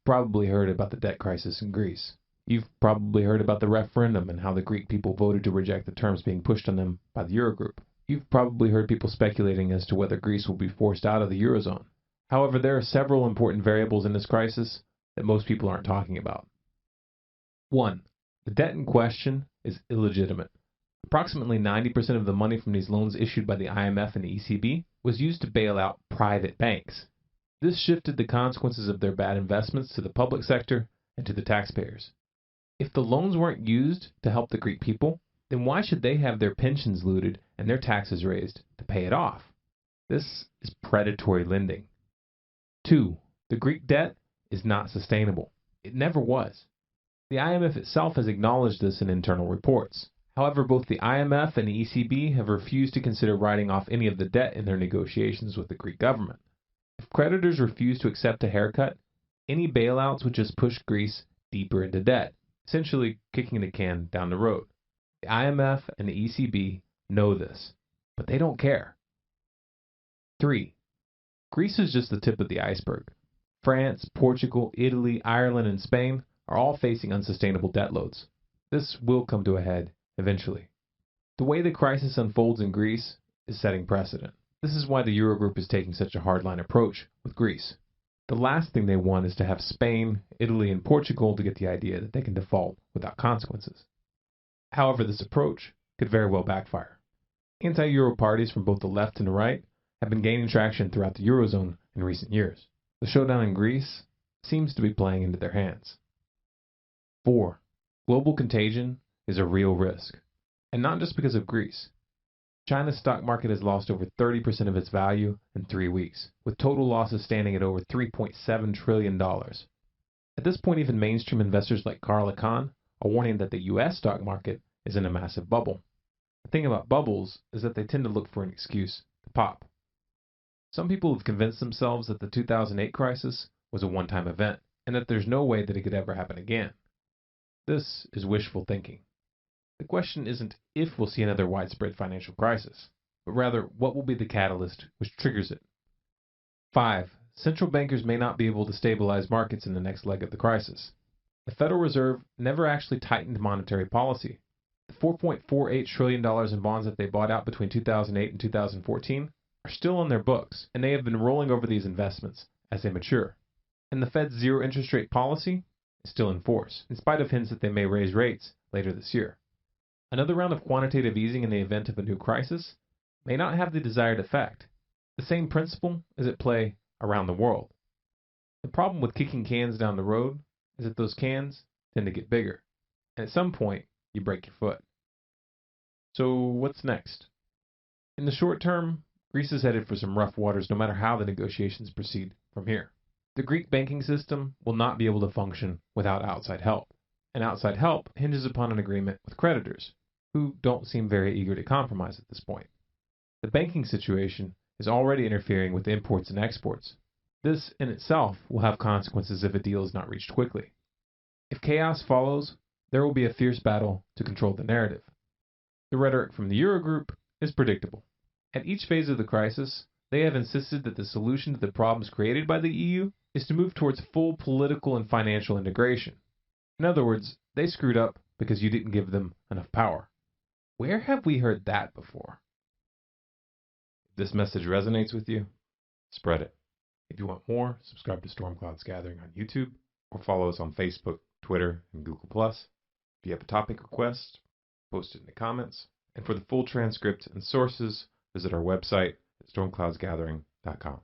probably heard about the debt crisis in Greece. You've probably heard about the referendum and how the Greek people voted to reject the terms being pushed on them by the Eurogroup. You've probably heard people speculating as to whether Greece will be forced out of the Eurozone. However, there are several important variables in this crisis that most people aren't talking about. 1. The debt in question is illegitimate. Approximately 90% of the money from these loans issued by the IMF and the ECB was used to bail out private banks. This shifted the consequences of their bad investments to the public sector and to the taxpayers. If the loans weren't used to help the Greek people, then why should they have their pensions looted and their taxes raised to pay it off? This is predatory lending. 2. The Greek debt is not sustainable. It never was. The IMF itself has acknowledged this in internal reports. However, both the IMF and the ECB have refused to consider writing off any of the debt in their negotiations with the Greek government. If creditors refuse to accept a haircut, any bailouts would just push Greece deeper into debt, essentially kicking the can down the road. The IMF and the ECB know this, but they don't care. 3. Greece is just the tip of the iceberg. France, Portugal, Italy, Ireland, and Spain are all facing unsustainable debt loads. This will come to a head eventually. The way the crisis unfolds in Greece is setting precedent. This is why the Eurogroup is taking such a hardline approach with Greece. The last thing they want is to have Spain, Italy, and Portugal to get the idea that they can default without consequences. However, this approach could very well backfire. Anti-Euro parties from both the left and the right have been gaining traction throughout the Eurozone in recent years. The showdown in Greece seems to be playing into their hands. 4. Global contagion is a real risk, and not just because of Greece. China's stock market has lost over 30% of its value in 3 weeks, with total losses standing at over $3.7 trillion. At this point, even mainstream investors like Carl Icahn are warning that the U.S. stock market is in a massive bubble. The thing about bubbles is that they tend to look for an excuse to pop. Some people have convinced themselves that the 2008 crisis was a one-time event, and that there's no way that it could ever happen again. This is wishful thinking. The question isn't if we'll see another widespread financial crisis, but rather what will be the catalyst which triggers it. 5. Central bankers may not be able to stabilize markets in the next leg of the crisis. The Federal Reserve never actually tightened monetary policy. The $4.48 trillion in bonds that they bought out between 2008 and 2014 are still on their books, and they have been rolling over these investments as they mature. And the Fed's zero interest rate policy is still in force, in spite of hints that they may raise rates later this year. Another round of quantitative easing in the event of a new crisis may not have the desired effect. The same principle is at play around the world. The problem with kicking cans down the road is that those cans tend to get bigger, and at some point, you break your foot. So what's next? In the short term, Greece is headed for some rough waters no matter how the negotiations proceed from here. The Greek banking system will not be able to function without outside help, and outside help hinges upon an agreement with creditors, who don't seem very eager to compromise at this point. The banking situation is already interfering with imports and exports. This in itself will have consequences if a deal is not reached quickly. If chaos follows, there will be a fierce battle to control the narrative. The rhetoric from the Eurogroup is predictable. At each phase of the crisis, they have insisted that the solution to the problems created by the EU is to move towards full political and financial integration. In other words, they screwed up because you didn't give them enough power. Where have we heard that before? If this message resonates with you, spread it. If you want more, subscribe to Storm Clouds Gathering on YouTube, or follow us on Facebook, Twitter, and Google+. If you have a topic request, post it in the comments. And for the full transcript and sources, visit our website at stormcloudsgathering.com.